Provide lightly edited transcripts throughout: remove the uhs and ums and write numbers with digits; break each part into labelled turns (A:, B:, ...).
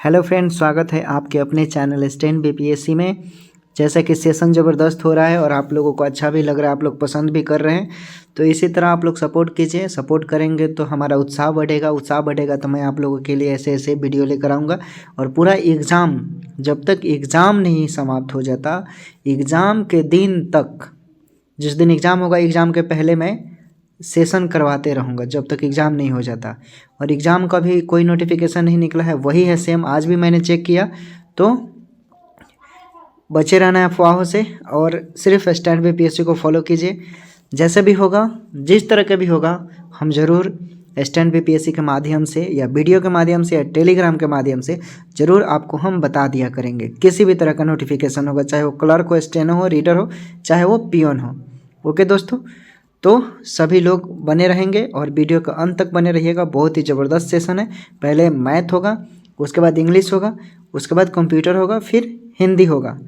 A: Hello friends, स्वागत है आपके अपने चैनल स्टैंड बीपीएससी में। जैसा कि सेशन ज़बरदस्त हो रहा है और आप लोगों को अच्छा भी लग रहा है, आप लोग पसंद भी कर रहे हैं, तो इसी तरह आप लोग सपोर्ट कीजिए। सपोर्ट करेंगे तो हमारा उत्साह बढ़ेगा तो मैं आप लोगों के लिए ऐसे ऐसे वीडियो लेकर आऊँगा। और पूरा एग्ज़ाम, जब तक एग्ज़ाम नहीं समाप्त हो जाता, एग्ज़ाम के दिन तक, जिस दिन एग्ज़ाम होगा एग्ज़ाम के पहले मैं सेशन करवाते रहूँगा जब तक एग्ज़ाम नहीं हो जाता। और एग्ज़ाम का भी कोई नोटिफिकेशन नहीं निकला है, वही है सेम। आज भी मैंने चेक किया, तो बचे रहना है अफवाहों से और सिर्फ स्टैंड बीपीएससी को फॉलो कीजिए। जैसे भी होगा, जिस तरह का भी होगा, हम ज़रूर स्टैंड बीपीएससी के माध्यम से या वीडियो के माध्यम से या टेलीग्राम के माध्यम से ज़रूर आपको हम बता दिया करेंगे। किसी भी तरह का नोटिफिकेशन होगा, चाहे वो क्लर्क हो, स्टेनो हो, रीडर हो, चाहे वो पियोन हो। ओके दोस्तों, तो सभी लोग बने रहेंगे और वीडियो का अंत तक बने रहिएगा। बहुत ही ज़बरदस्त सेशन है। पहले मैथ होगा, उसके बाद इंग्लिश होगा, उसके बाद कंप्यूटर होगा, फिर हिंदी होगा।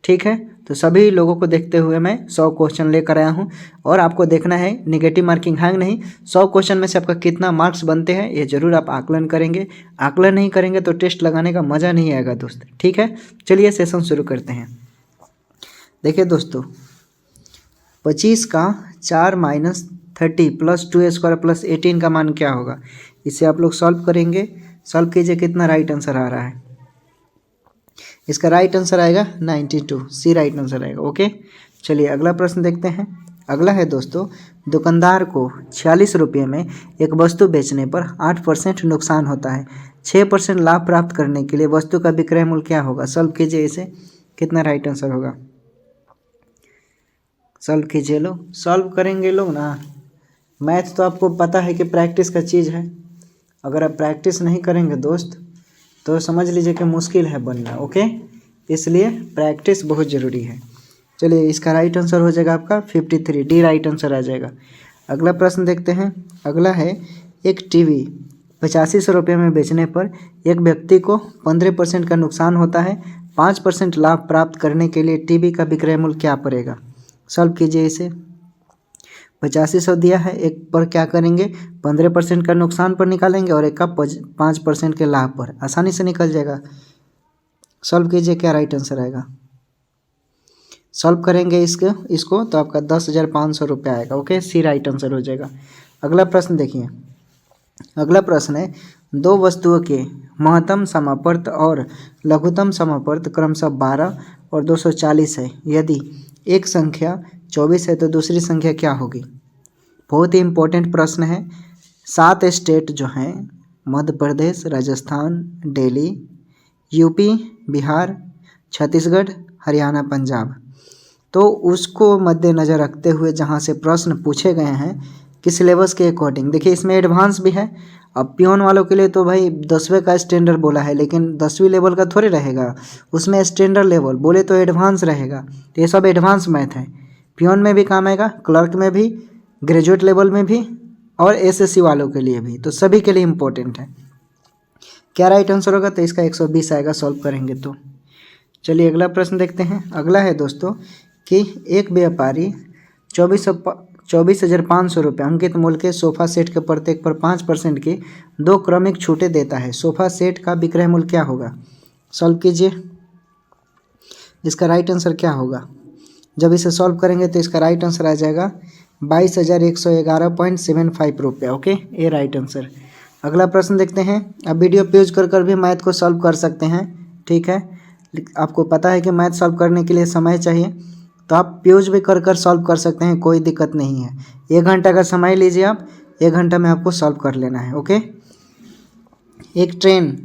A: ठीक है, तो सभी लोगों को देखते हुए मैं 100 क्वेश्चन लेकर आया हूँ और आपको देखना है नेगेटिव मार्किंग है नहीं, 100 क्वेश्चन में से आपका कितना मार्क्स बनते हैं ये ज़रूर आप आकलन करेंगे। आकलन नहीं करेंगे तो टेस्ट लगाने का मज़ा नहीं आएगा दोस्त। ठीक है, चलिए सेशन शुरू करते हैं। देखिए दोस्तों, 25 का 4 - 30 + 2² + 18 का मान क्या होगा? इसे आप लोग सॉल्व करेंगे। सॉल्व कीजिए, कितना राइट आंसर आ रहा है। इसका राइट आंसर आएगा 92, सी राइट आंसर आएगा। ओके, चलिए अगला प्रश्न देखते हैं। अगला है दोस्तों, दुकानदार को 46 रुपये में एक वस्तु बेचने पर 8% नुकसान होता है। 6% लाभ प्राप्त करने के लिए वस्तु का विक्रय मूल्य क्या होगा? सॉल्व कीजिए इसे, कितना राइट आंसर होगा। सॉल्व कीजिए लोग, सॉल्व करेंगे लोग ना। मैथ तो आपको पता है कि प्रैक्टिस का चीज़ है। अगर आप प्रैक्टिस नहीं करेंगे दोस्त तो समझ लीजिए कि मुश्किल है बनना। ओके, इसलिए प्रैक्टिस बहुत ज़रूरी है। चलिए, इसका राइट आंसर हो जाएगा आपका 53, डी राइट आंसर आ जाएगा। अगला प्रश्न देखते हैं। अगला है, एक टीवी 8500 रुपये में बेचने पर एक व्यक्ति को 15% का नुकसान होता है। 5% लाभ प्राप्त करने के लिए टीवी का विक्रय मूल्य क्या पड़ेगा? सॉल्व कीजिए इसे। 8500 दिया है, एक पर क्या करेंगे, 15% का नुकसान पर निकालेंगे और एक का 5% के लाभ पर। आसानी से निकल जाएगा। सॉल्व कीजिए, क्या राइट आंसर आएगा। सॉल्व करेंगे इसको तो आपका 10,500 रुपये आएगा। ओके, सी राइट आंसर हो जाएगा। अगला प्रश्न देखिए। अगला प्रश्न है, दो वस्तुओं के महत्तम समापर्त और लघुत्तम समापर्त क्रमशः 12 और 240 है। यदि एक संख्या 24 है तो दूसरी संख्या क्या होगी? बहुत ही इम्पोर्टेंट प्रश्न है। 7 स्टेट जो हैं, मध्य प्रदेश, राजस्थान, दिल्ली, यूपी, बिहार, छत्तीसगढ़, हरियाणा, पंजाब, तो उसको मद्देनज़र रखते हुए जहाँ से प्रश्न पूछे गए हैं कि सिलेबस के अकॉर्डिंग, देखिए इसमें एडवांस भी है। अब पियोन वालों के लिए तो भाई 10वें का स्टैंडर्ड बोला है, लेकिन 10वीं लेवल का थोड़े रहेगा, उसमें स्टैंडर्ड लेवल बोले तो एडवांस रहेगा। तो ये सब एडवांस मैथ है, पियोन में भी काम आएगा, क्लर्क में भी, ग्रेजुएट लेवल में भी और एसएससी वालों के लिए भी, तो सभी के लिए इम्पोर्टेंट है। क्या राइट आंसर होगा? तो इसका 120 आएगा सॉल्व करेंगे तो। चलिए अगला प्रश्न देखते हैं। अगला है दोस्तों कि एक व्यापारी 24,500 रुपये अंकित मूल्य के सोफ़ा सेट के प्रत्येक पर 5% की 2 क्रमिक छूटें देता है। सोफ़ा सेट का विक्रय मूल्य क्या होगा? सॉल्व कीजिए, इसका राइट आंसर क्या होगा। जब इसे सॉल्व करेंगे तो इसका राइट आंसर आ जाएगा 22,111.75 रुपये। ओके, ये राइट आंसर। अगला प्रश्न देखते हैं। अब वीडियो पॉज कर भी मैथ को सॉल्व कर सकते हैं। ठीक है, आपको पता है कि मैथ सॉल्व करने के लिए समय चाहिए, तो आप पॉज भी कर सॉल्व कर सकते हैं, कोई दिक्कत नहीं है। 1 घंटा का समय लीजिए आप, 1 घंटा में आपको सॉल्व कर लेना है। ओके, एक ट्रेन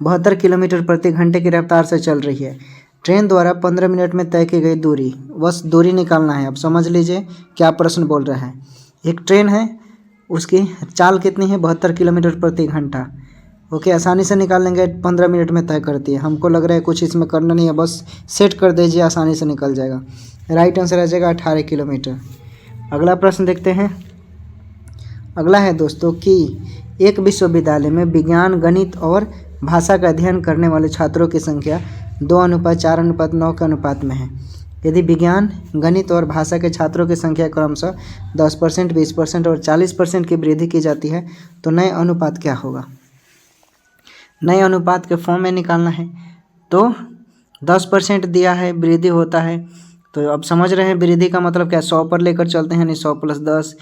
A: 72 किलोमीटर प्रति घंटे की रफ्तार से चल रही है। ट्रेन द्वारा 15 मिनट में तय की गई दूरी, बस दूरी निकालना है। अब समझ लीजिए क्या प्रश्न बोल रहा है। एक ट्रेन है, उसकी चाल कितनी है? 72 किलोमीटर प्रति घंटा। ओके, आसानी से निकाल लेंगे, 15 मिनट में तय करती है। हमको लग रहा है कुछ इसमें करना नहीं है, बस सेट कर दीजिए, आसानी से निकल जाएगा। राइट आंसर आ जाएगा 18 किलोमीटर। अगला प्रश्न देखते हैं। अगला है दोस्तों कि एक विश्वविद्यालय में विज्ञान, गणित और भाषा का अध्ययन करने वाले छात्रों की संख्या 2:4:9 के अनुपात में है। यदि विज्ञान, गणित और भाषा के छात्रों की संख्या क्रमशः 10%, 20% और 40% की वृद्धि की जाती है तो नए अनुपात क्या होगा? नए अनुपात के फॉर्म में निकालना है। तो 10% दिया है, वृद्धि होता है। तो अब समझ रहे हैं वृद्धि का मतलब क्या, 100 पर लेकर चलते हैं, यानी 100 + 10,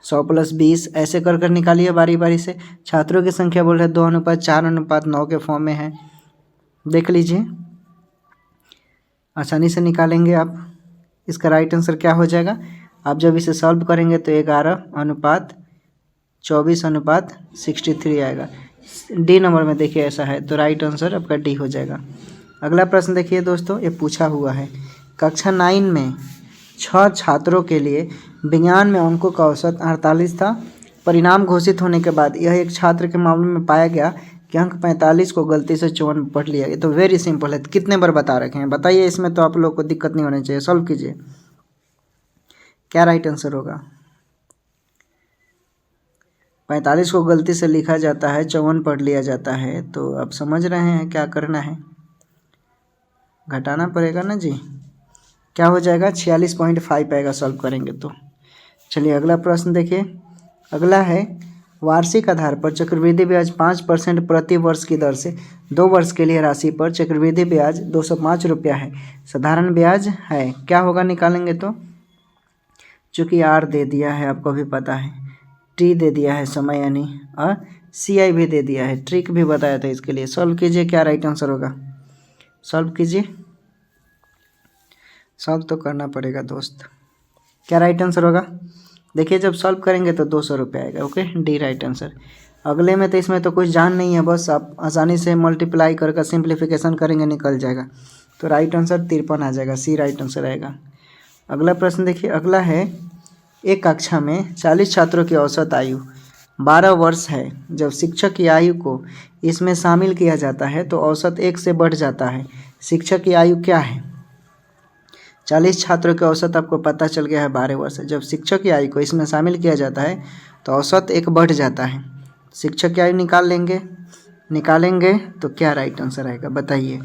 A: 100 + 20 ऐसे कर कर निकालिए बारी बारी से। छात्रों की संख्या बोल रहे 2:4:9 के फॉर्म में है, देख लीजिए, आसानी से निकालेंगे आप। इसका राइट आंसर क्या हो जाएगा, आप जब इसे सॉल्व करेंगे तो 11:24:63 आएगा। डी नंबर में देखिए ऐसा है, तो राइट आंसर आपका डी हो जाएगा। अगला प्रश्न देखिए दोस्तों, ये पूछा हुआ है, कक्षा 9 में 6 छात्रों के लिए विज्ञान में अंकों का औसत 48 था। परिणाम घोषित होने के बाद यह एक छात्र के मामले में पाया गया कि अंक 45 को गलती से 54 पढ़ लिया गया। तो वेरी सिंपल है, कितने बार बता रखे हैं बताइए, इसमें तो आप लोग को दिक्कत नहीं होनी चाहिए। सॉल्व कीजिए, क्या राइट आंसर होगा। 45 को गलती से लिखा जाता है, 54 पढ़ लिया जाता है, तो आप समझ रहे हैं क्या करना है, घटाना पड़ेगा ना जी। क्या हो जाएगा, 46.5 आएगा सॉल्व करेंगे तो। चलिए अगला प्रश्न देखिए, अगला है, वार्षिक आधार पर चक्रवृद्धि ब्याज 5% प्रति वर्ष की दर से 2 वर्ष के लिए राशि पर चक्रवृद्धि ब्याज 205 रुपया है, साधारण ब्याज है, क्या होगा निकालेंगे तो। चूँकि आर दे दिया है, आपको भी पता है, टी दे दिया है समय यानी, और सी आई भी दे दिया है, ट्रिक भी बताया था इसके लिए। सॉल्व कीजिए, क्या राइट आंसर होगा, सॉल्व कीजिए, सॉल्व तो करना पड़ेगा दोस्त। क्या राइट आंसर होगा, देखिए जब सॉल्व करेंगे तो 200 रुपये आएगा। Okay, D right answer. अगले में तो इसमें तो कुछ जान नहीं है, बस आप आसानी से मल्टीप्लाई कर सिंप्लीफिकेशन करेंगे, निकल जाएगा। तो राइट आंसर 53 आ जाएगा, सी राइट आंसर आएगा। अगला प्रश्न देखिए, अगला है, एक कक्षा में 40 छात्रों की औसत आयु 12 वर्ष है। जब शिक्षक की आयु को इसमें शामिल किया जाता है तो औसत 1 से बढ़ जाता है। शिक्षक की आयु क्या है, 40 छात्रों की औसत आपको पता चल गया है 12 वर्ष है। जब शिक्षक की आयु को इसमें शामिल किया जाता है तो औसत 1 बढ़ जाता है। शिक्षक की आयु निकालेंगे तो क्या राइट आंसर आएगा बताइए।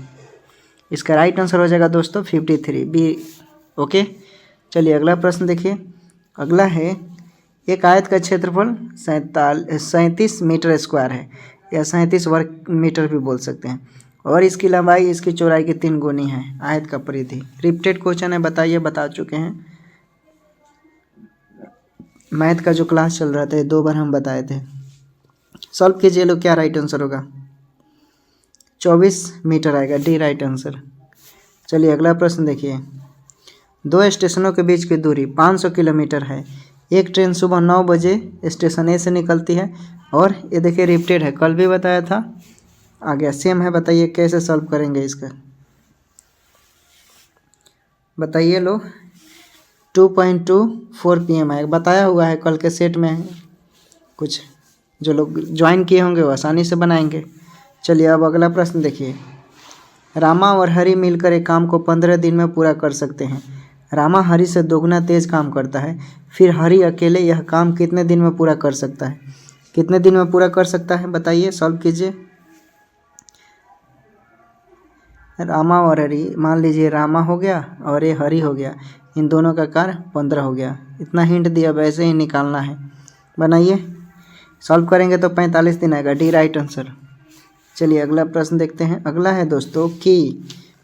A: इसका राइट आंसर हो जाएगा दोस्तों 53 बी। ओके, चलिए अगला प्रश्न देखिए, अगला है, एक आयत का क्षेत्रफल 37 मीटर स्क्वायर है, या 37 वर्ग मीटर भी बोल सकते हैं, और इसकी लंबाई इसकी चौड़ाई की 3 गुनी है। आयत का परिधि रिपीटेड क्वेश्चन है, बताइए, बता चुके हैं, मैथ का जो क्लास चल रहा था 2 बार हम बताए थे। सॉल्व कीजिए लो, क्या राइट आंसर होगा, 24 मीटर आएगा, डी राइट आंसर। चलिए अगला प्रश्न देखिए, 2 स्टेशनों के बीच की दूरी 500 किलोमीटर है। एक ट्रेन सुबह 9 बजे स्टेशन ए से निकलती है, और ये देखिए रिपीटेड है, कल भी बताया था, आ गया सेम है। बताइए कैसे सॉल्व करेंगे इसका, बताइए लो। 2.24 PM आएगा, बताया हुआ है, कल के सेट में है, कुछ जो लोग ज्वाइन किए होंगे वो आसानी से बनाएंगे। चलिए अब अगला प्रश्न देखिए, रामा और हरी मिलकर एक काम को 15 दिन में पूरा कर सकते हैं। रामा हरी से दोगुना तेज काम करता है, फिर हरी अकेले यह काम कितने दिन में पूरा कर सकता है, कितने दिन में पूरा कर सकता है बताइए, सॉल्व कीजिए। रामा और हरी, मान लीजिए रामा हो गया और ये हरी हो गया, इन दोनों का कार्य 15 हो गया। इतना हिंट दिया, वैसे ही निकालना है, बनाइए, सॉल्व करेंगे तो 45 दिन आएगा, डी राइट आंसर। चलिए अगला प्रश्न देखते हैं, अगला है दोस्तों कि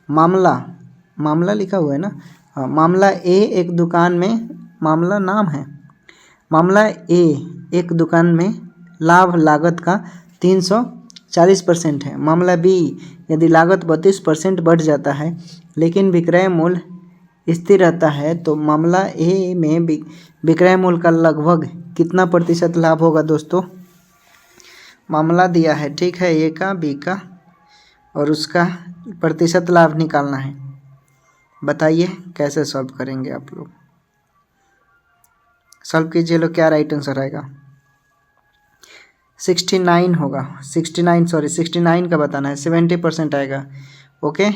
A: मामला लिखा हुआ है ना, हाँ, मामला ए एक दुकान में, मामला नाम है, मामला ए एक दुकान में लाभ लागत का 340% है। मामला बी, यदि लागत 32% बढ़ जाता है लेकिन विक्रय मूल्य स्थिर रहता है तो मामला ए में विक्रय मूल्य का लगभग कितना प्रतिशत लाभ होगा दोस्तों। मामला दिया है, ठीक है, ए का, बी का, और उसका प्रतिशत लाभ निकालना है। बताइए कैसे सॉल्व करेंगे आप लोग, सॉल्व कीजिए लो, क्या राइट आंसर आएगा। 69 होगा, 69 का बताना है, 70% आएगा। ओके,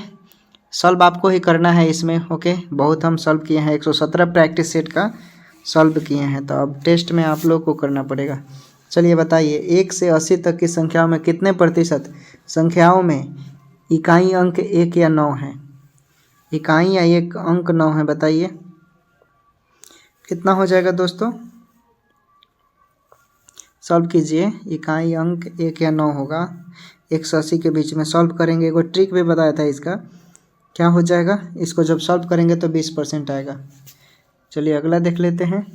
A: सॉल्व आपको ही करना है इसमें। ओके, बहुत हम सॉल्व किए हैं, 117 प्रैक्टिस सेट का सॉल्व किए हैं, तो अब टेस्ट में आप लोग को करना पड़ेगा। चलिए बताइए, 1 से 80 तक की संख्याओं में कितने प्रतिशत संख्याओं में इकाई अंक 1 या 9 है, इकाई या एक अंक 9 है, बताइए कितना हो जाएगा दोस्तों, सॉल्व कीजिए। इकाई अंक 1 या 9 होगा, 180 के बीच में सॉल्व करेंगे। एगो ट्रिक भी बताया था इसका, क्या हो जाएगा, इसको जब सॉल्व करेंगे तो 20% आएगा। चलिए अगला देख लेते हैं।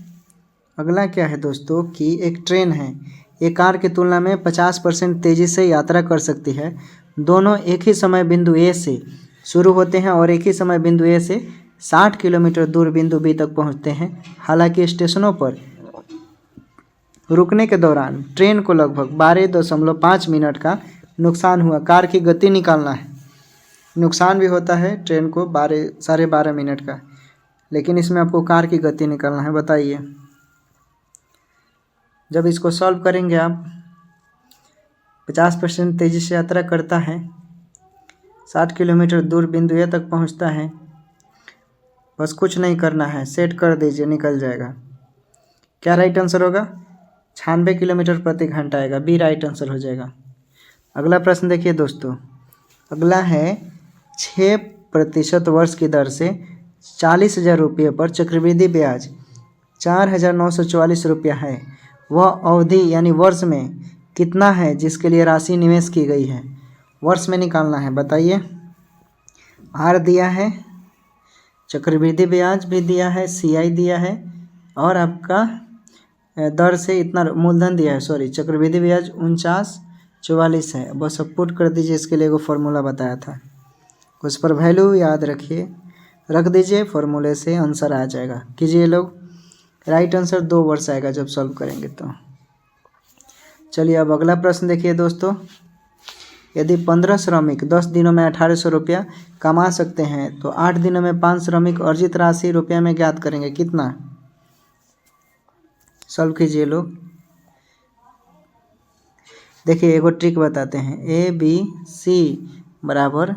A: अगला क्या है दोस्तों कि एक ट्रेन है, एक कार की तुलना में 50% तेज़ी से यात्रा कर सकती है। दोनों एक ही समय बिंदु ए से शुरू होते हैं और एक ही समय बिंदु ए से 60 किलोमीटर दूर बिंदु बी तक पहुंचते हैं। हालांकि स्टेशनों पर रुकने के दौरान ट्रेन को लगभग 12.5 मिनट का नुकसान हुआ। कार की गति निकालना है। नुकसान भी होता है ट्रेन को 12.5 मिनट का, लेकिन इसमें आपको कार की गति निकालना है। बताइए, जब इसको सॉल्व करेंगे आप, 50% तेज़ी से यात्रा करता है, 60 किलोमीटर दूर बिंदु ए तक पहुंचता है। बस कुछ नहीं करना है, सेट कर दीजिए, निकल जाएगा। क्या राइट आंसर होगा? 96 किलोमीटर प्रति घंटा आएगा। बी राइट आंसर हो जाएगा। अगला प्रश्न देखिए दोस्तों। अगला है 6% वर्ष की दर से 40,000 रुपये पर चक्रवृद्धि ब्याज 4,944 रुपया है। वह अवधि यानी वर्ष में कितना है जिसके लिए राशि निवेश की गई है? वर्ष में निकालना है। बताइए। आर दिया है, चक्रवृद्धि ब्याज भी दिया है, CI दिया है, और आपका दर से इतना मूलधन दिया है। सॉरी, चक्रवृद्धि ब्याज 49.44 है। बस अब पुट कर दीजिए। इसके लिए एगो फार्मूला बताया था, उस पर वैल्यू याद रखिए, रख दीजिए, फार्मूले से आंसर आ जाएगा। कीजिए लोग। राइट आंसर 2 वर्ष आएगा जब सॉल्व करेंगे तो। चलिए अब अगला प्रश्न देखिए दोस्तों। यदि 15 श्रमिक 10 दिनों में 1800 रुपया कमा सकते हैं तो 8 दिनों में 5 श्रमिक अर्जित राशि रुपया में ज्ञात करेंगे, कितना? सॉल्व कीजिए लोग। देखिए एगो ट्रिक बताते हैं। ABC बराबर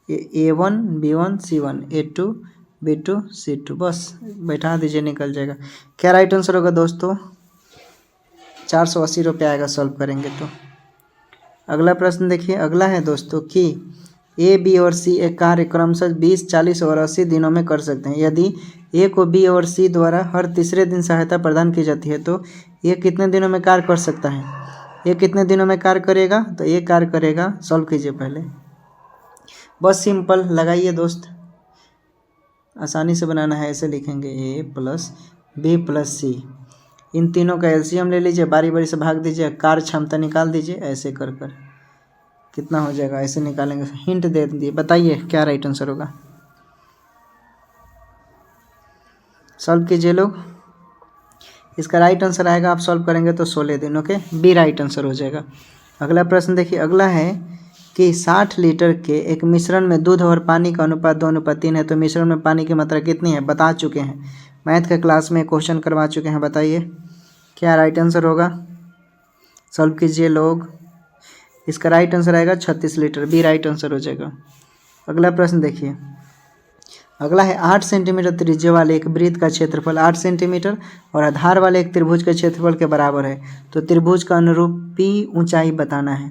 A: A1 B1 C1 A2 B2 C2, बस बैठा दीजिए, निकल जाएगा। क्या राइट आंसर होगा दोस्तों? 480 रुपये आएगा सॉल्व करेंगे तो। अगला प्रश्न देखिए। अगला है दोस्तों कि A, B और C एक कार्य क्रमशः 20, 40 और 80 दिनों में कर सकते हैं। यदि A को B और C द्वारा हर तीसरे दिन सहायता प्रदान की जाती है तो ये कितने दिनों में कार्य कर सकता है? ये कितने दिनों में कार्य करेगा? तो ये कार्य करेगा, सॉल्व कीजिए पहले। बस सिंपल लगाइए दोस्त, आसानी से बनाना है। ऐसे लिखेंगे A plus B plus C, इन तीनों का एलसीएम ले लीजिए, बारी बारी से भाग दीजिए, कार्य क्षमता निकाल दीजिए। ऐसे कर कर कितना हो जाएगा, ऐसे निकालेंगे। हिंट दे दिए, बताइए क्या राइट आंसर होगा? सॉल्व कीजिए लोग। इसका राइट आंसर आएगा, आप सॉल्व करेंगे तो 16 दिन। ओके, बी राइट आंसर हो जाएगा। अगला प्रश्न देखिए। अगला है कि 60 लीटर के एक मिश्रण में दूध और पानी का अनुपात 2:3 है, तो मिश्रण में पानी की मात्रा कितनी है? बता चुके हैं, मैथ के क्लास में क्वेश्चन करवा चुके हैं। बताइए क्या राइट आंसर होगा? सॉल्व कीजिए लोग। इसका राइट आंसर आएगा 36 लीटर। बी राइट आंसर हो जाएगा। अगला प्रश्न देखिए। अगला है 8 सेंटीमीटर त्रिज्या वाले एक वृत्त का क्षेत्रफल 8 सेंटीमीटर और आधार वाले एक त्रिभुज के क्षेत्रफल के बराबर है, तो त्रिभुज का अनुरूपी ऊंचाई बताना है।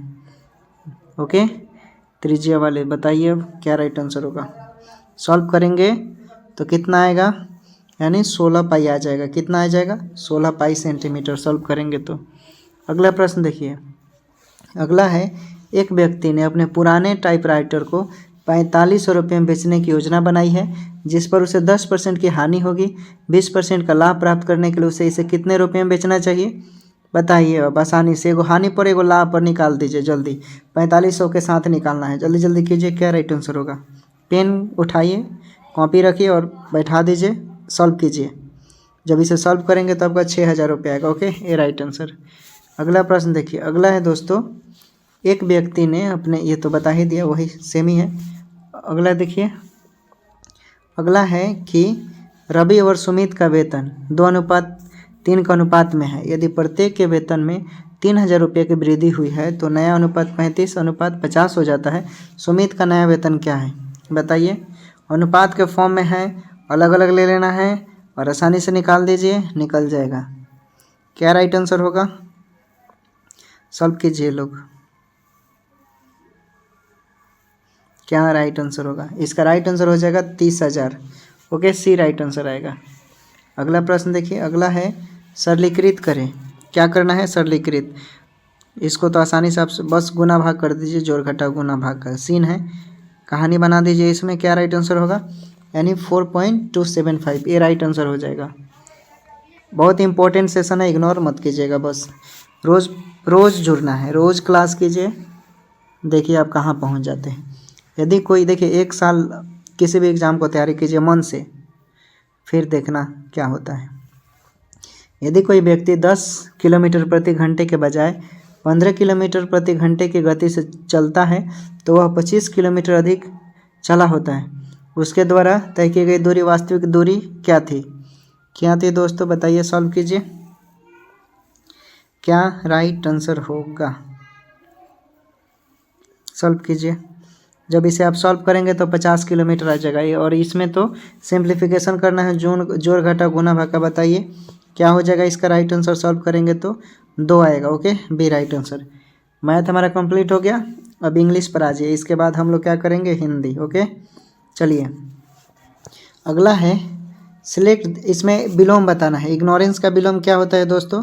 A: ओके, त्रिज्या वाले बताइए अब क्या राइट आंसर होगा? सॉल्व करेंगे तो कितना आएगा, यानी 16 पाई आ जाएगा। कितना आ जाएगा? 16 पाई सेंटीमीटर। सॉल्व करेंगे तो। अगला प्रश्न देखिए। अगला है एक व्यक्ति ने अपने पुराने टाइपराइटर को 4500 रुपये में बेचने की योजना बनाई है, जिस पर उसे 10% की हानि होगी। 20% का लाभ प्राप्त करने के लिए उसे इसे कितने रुपये में बेचना चाहिए? बताइए अब आसानी से। एगो हानि पर एगो लाभ पर निकाल दीजिए जल्दी। 4500 के साथ निकालना है, जल्दी जल्दी कीजिए। क्या राइट आंसर होगा? पेन उठाइए, कॉपी रखिए और बैठा दीजिए, सॉल्व कीजिए। जब इसे सॉल्व करेंगे तो आपका 6000 रुपये आएगा। ओके, ये राइट आंसर। अगला प्रश्न देखिए। अगला है दोस्तों, एक व्यक्ति ने अपने, ये तो बता ही दिया, वही सेम ही है। अगला देखिए। अगला है कि रवि और सुमित का वेतन 2:3 का अनुपात में है। यदि प्रत्येक के वेतन में 3000 रुपये की वृद्धि हुई है तो नया अनुपात 35:50 हो जाता है। सुमित का नया वेतन क्या है? बताइए। अनुपात के फॉर्म में है, अलग अलग ले लेना है और आसानी से निकाल दीजिए, निकल जाएगा। क्या राइट आंसर होगा? सॉल्व कीजिए लोग। क्या राइट आंसर होगा? इसका राइट आंसर हो जाएगा 30,000। ओके, सी राइट आंसर आएगा। अगला प्रश्न देखिए। अगला है सरलीकृत करें। क्या करना है? सरलीकृत। इसको तो आसानी से आप बस गुना भाग कर दीजिए, जोड़ घटा गुना भाग का सीन है। कहानी बना दीजिए, इसमें क्या राइट आंसर होगा, यानी 4.275, ये राइट आंसर हो जाएगा। बहुत इंपॉर्टेंट सेशन है, इग्नोर मत कीजिएगा। बस रोज़ रोज़ जुड़ना है, रोज़ क्लास कीजिए, देखिए आप कहाँ पहुँच जाते हैं। यदि कोई देखिए 1 साल किसी भी एग्ज़ाम को तैयारी कीजिए मन से, फिर देखना क्या होता है। यदि कोई व्यक्ति 10 किलोमीटर प्रति घंटे के बजाय 15 किलोमीटर प्रति घंटे की गति से चलता है तो वह 25 किलोमीटर अधिक चला होता है। उसके द्वारा तय की गई दूरी वास्तविक दूरी क्या थी? क्या थी दोस्तों, बताइए, सॉल्व कीजिए, क्या राइट आंसर होगा, सॉल्व कीजिए। जब इसे आप सॉल्व करेंगे तो 50 किलोमीटर आ जाएगा ये, और इसमें तो सिंप्लीफिकेशन करना है, जोड़ घटा गुना भाग का। बताइए क्या हो जाएगा इसका राइट आंसर, सॉल्व करेंगे तो 2 आएगा। Okay, B right answer. Math हमारा कंप्लीट हो गया, अब इंग्लिश पर आ जाइए। इसके बाद हम लोग क्या करेंगे, हिंदी। ओके, चलिए अगला है सिलेक्ट, इसमें विलोम बताना है। इग्नोरेंस का विलोम क्या होता है दोस्तों,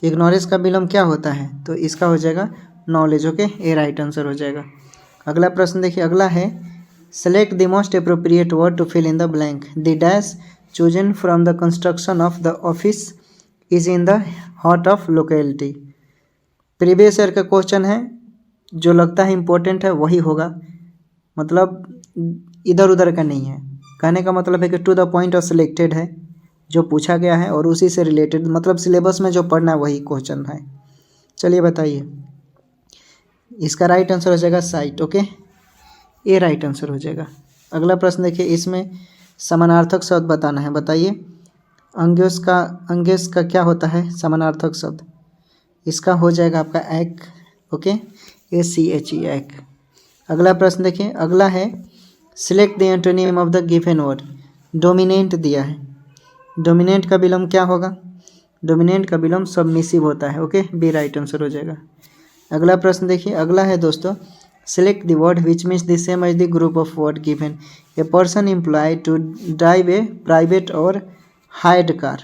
A: इग्नोरेंस का विलोम क्या होता है, तो इसका हो जाएगा नॉलेज। ओके, ये राइट आंसर हो जाएगा। अगला प्रश्न देखिए, अगला है select the most appropriate word to fill in the blank. The dash chosen from the construction of the office is in the heart of locality. Previous year का question है, जो लगता है इम्पोर्टेंट है वही होगा, मतलब इधर उधर का नहीं है। कहने का मतलब है कि टू द पॉइंट और सिलेक्टेड है, जो पूछा गया है और उसी से रिलेटेड, मतलब सिलेबस में जो पढ़ना है वही क्वेश्चन है। चलिए बताइए, इसका राइट आंसर हो जाएगा साइट। ओके, ये राइट आंसर हो जाएगा। अगला प्रश्न देखिए, इसमें समानार्थक शब्द बताना है। बताइए अंग्येश का क्या होता है समानार्थक शब्द, इसका हो जाएगा आपका एक। ओके, ACHE, एक। अगला प्रश्न देखिए, अगला है select the antonym of the given word. Dominant दिया है, डोमिनेंट का विलोम क्या होगा, डोमिनेंट का विलोम सबमिसिव होता है। ओके, बी राइट आंसर हो जाएगा। अगला प्रश्न देखिए, अगला है दोस्तों select the word which means the same as the group of word given. A person employed to drive a private or hired car.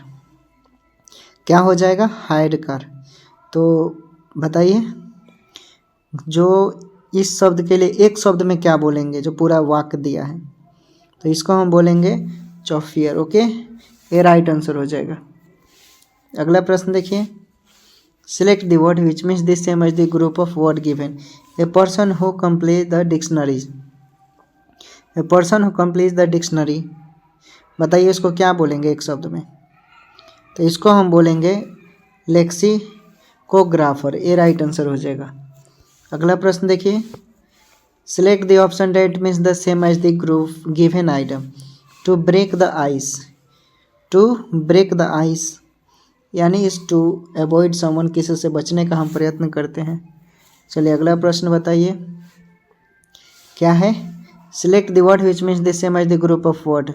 A: क्या हो जाएगा, हायर्ड कार। तो बताइए, जो इस शब्द के लिए एक शब्द में क्या बोलेंगे, जो पूरा वाक्य दिया है, तो इसको हम बोलेंगे चौफियर। ओके, ये राइट आंसर हो जाएगा। अगला प्रश्न देखिए, select the word which means the same as the group of word given. A person who complete the dictionaries, a person who complete the dictionary. बताइए इसको क्या बोलेंगे एक शब्द में, तो इसको हम बोलेंगे लेक्सिकोग्राफर। ये राइट आंसर हो जाएगा। अगला प्रश्न देखिए, select the option that means the same as the group given item. To break the ice, to break the ice यानी इस टू अवॉइड समवन, किसी से बचने का हम प्रयत्न करते हैं। चलिए अगला प्रश्न बताइए क्या है, select the word which means the same as the group of word.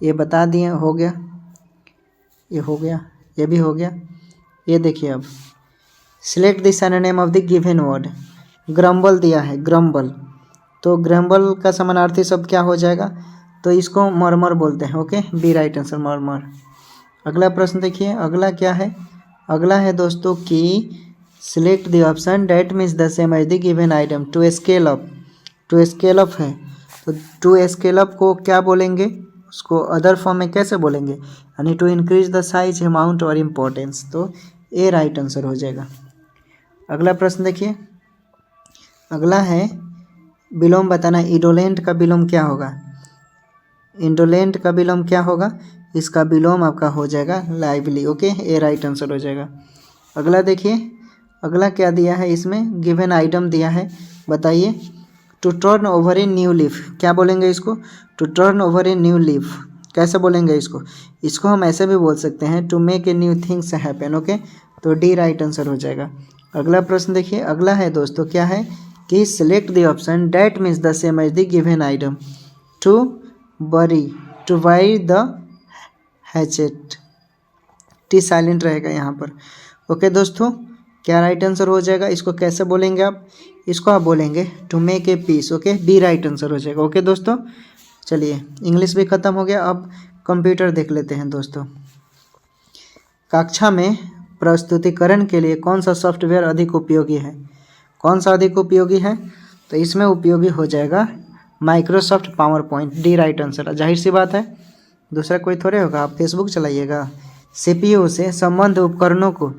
A: ये बता दिए, हो गया, ये हो गया, ये भी हो गया। ये देखिए अब select the synonym of the given word. Grumble दिया है, ग्रम्बल, तो ग्रम्बल का समानार्थी शब्द क्या हो जाएगा, तो इसको मरमर बोलते हैं। ओके, बी राइट आंसर, मरमर। अगला प्रश्न देखिए, अगला क्या है, अगला है दोस्तों कि select the option that means the same as the given item. To scale up, to scale up है, तो टू स्केल अप को क्या बोलेंगे, उसको अदर फॉर्म में कैसे बोलेंगे, यानी to increase the size, amount और इम्पोर्टेंस। तो ए राइट आंसर हो जाएगा। अगला प्रश्न देखिए, अगला है विलोम बताना। इंडोलेंट का विलोम क्या होगा, इंडोलेंट का विलोम क्या होगा, इसका विलोम आपका हो जाएगा लाइवली। ओके, ए राइट आंसर हो जाएगा। अगला देखिए, अगला क्या दिया है, इसमें गिवन आइटम दिया है। बताइए to turn over a new leaf, क्या बोलेंगे इसको, to turn over a new leaf कैसे बोलेंगे इसको, इसको हम ऐसे भी बोल सकते हैं to make a new things happen. Okay, तो डी राइट आंसर हो जाएगा। अगला प्रश्न देखिए, अगला है दोस्तों क्या है कि select the option that means the same as the given item. To bury, to by the hatchet, T silent रहेगा यहाँ पर। ओके दोस्तों, क्या राइट आंसर हो जाएगा, इसको कैसे बोलेंगे आप, इसको आप बोलेंगे to make a peace. Okay, B right answer हो जाएगा। ओके दोस्तों, चलिए इंग्लिश भी ख़त्म हो गया, अब कंप्यूटर देख लेते हैं दोस्तों। कक्षा में प्रस्तुतिकरण के लिए कौन सा सॉफ्टवेयर अधिक उपयोगी है? कौन सा अधिक उपयोगी है? तो इसमें उपयोगी हो जाएगा Microsoft power point, D right answer. जाहिर सी बात है, दूसरा कोई थोड़े होगा। आप फेसबुक चलाइएगा। सीपीयू से संबद्ध उपकरणों को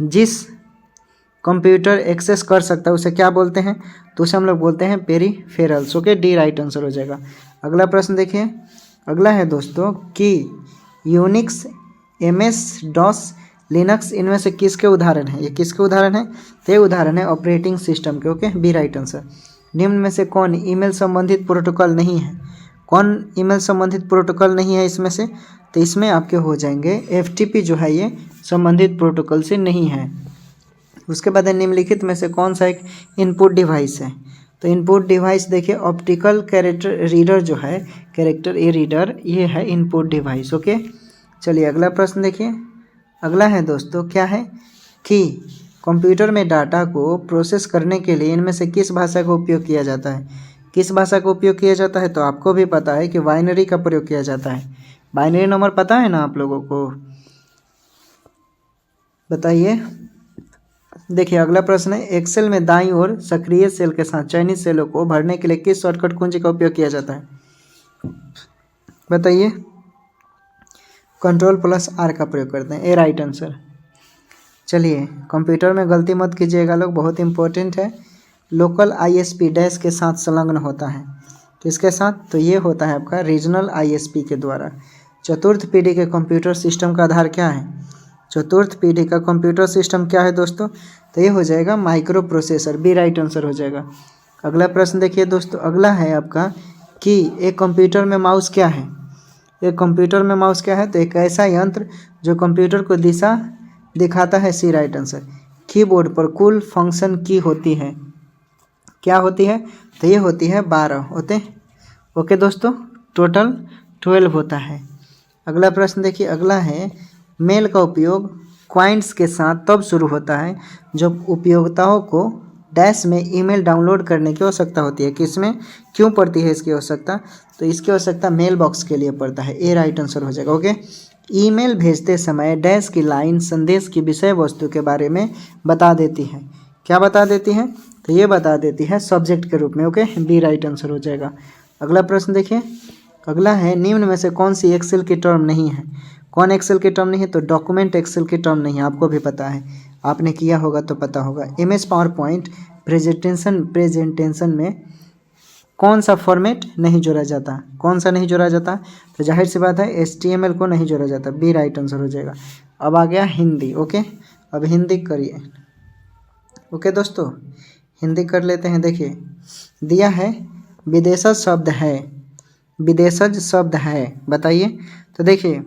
A: जिस कंप्यूटर एक्सेस कर सकता है उसे क्या बोलते हैं? तो उसे हम लोग बोलते हैं peripherals. Okay, D right answer हो जाएगा। अगला प्रश्न देखिए, अगला है दोस्तों कि यूनिक्स, एमएस डॉस, लिनक्स इनमें से किसके उदाहरण हैं? ये किसके उदाहरण हैं? तो ये उदाहरण है ऑपरेटिंग सिस्टम के। Okay, B right answer. निम्न में से कौन ईमेल संबंधित प्रोटोकॉल नहीं है? कौन ईमेल संबंधित प्रोटोकॉल नहीं है इसमें से? तो इसमें आपके हो जाएंगे एफटीपी जो है ये संबंधित प्रोटोकॉल से नहीं है। उसके बाद निम्नलिखित में से कौन सा एक इनपुट डिवाइस है? तो इनपुट डिवाइस देखिए ऑप्टिकल कैरेक्टर रीडर जो है, कैरेक्टर ए रीडर, ये है इनपुट डिवाइस। ओके, चलिए अगला प्रश्न देखिए। अगला है दोस्तों क्या है कि कंप्यूटर में डाटा को प्रोसेस करने के लिए इनमें से किस भाषा का उपयोग किया जाता है? किस भाषा का उपयोग किया जाता है? तो आपको भी पता है कि बाइनरी का प्रयोग किया जाता है। बाइनरी नंबर पता है ना आप लोगों को? बताइए। देखिए अगला प्रश्न है, एक्सेल में दाईं ओर सक्रिय सेल के साथ चयनित सेलों को भरने के लिए किस शॉर्टकट कुंजी का उपयोग किया जाता है? बताइए। Ctrl+R का प्रयोग करते हैं, ए राइट आंसर। चलिए, कंप्यूटर में गलती मत कीजिएगा लोग, बहुत इंपॉर्टेंट है। लोकल आईएसपी डैश के साथ संलग्न होता है, किसके साथ? तो ये होता है आपका रीजनल आईएसपी के द्वारा। चतुर्थ पीढ़ी के कंप्यूटर सिस्टम का आधार क्या है? चतुर्थ पीढ़ी का कंप्यूटर सिस्टम क्या है दोस्तों? तो ये हो जाएगा micro processor, B right answer हो जाएगा। अगला प्रश्न देखिए दोस्तों, अगला है आपका कि एक कंप्यूटर में माउस क्या है? एक कंप्यूटर में माउस क्या है? तो एक ऐसा यंत्र जो कंप्यूटर को दिशा दिखाता है, सी राइट आंसर। कीबोर्ड पर कुल फंक्शन की होती है, क्या होती है? तो ये होती है 12 होते। ओके दोस्तों, टोटल 12 होता है। अगला प्रश्न देखिए, अगला है मेल का उपयोग क्वाइंट्स के साथ तब शुरू होता है जब उपयोक्ताओं को डैश में ईमेल डाउनलोड करने की आवश्यकता होती है। किसमें क्यों पड़ती है इसकी आवश्यकता? तो इसकी आवश्यकता मेल बॉक्स के लिए पड़ता है, ए राइट आंसर हो जाएगा। ओके, ईमेल भेजते समय डैश की लाइन संदेश की विषय वस्तु के बारे में बता देती है। क्या बता देती है? तो ये बता देती है सब्जेक्ट के रूप में। ओके, बी राइट आंसर हो जाएगा। अगला प्रश्न देखिए, अगला है निम्न में से कौन सी एक्सेल की टर्म नहीं है? कौन एक्सेल की टर्म नहीं है? तो डॉक्यूमेंट एक्सेल की टर्म नहीं है, आपको भी पता है, आपने किया होगा तो पता होगा। एमएस पावर पॉइंट प्रेजेंटेशन में कौन सा फॉर्मेट नहीं जोड़ा जाता? कौन सा नहीं जोड़ा जाता? तो जाहिर सी बात है HTML को नहीं जोड़ा जाता, बी राइट आंसर हो जाएगा। अब आ गया हिंदी। ओके, अब हिंदी करिए। ओके दोस्तों, हिंदी कर लेते हैं। देखिए दिया है विदेशज शब्द है, विदेशज शब्द है, बताइए। तो देखिए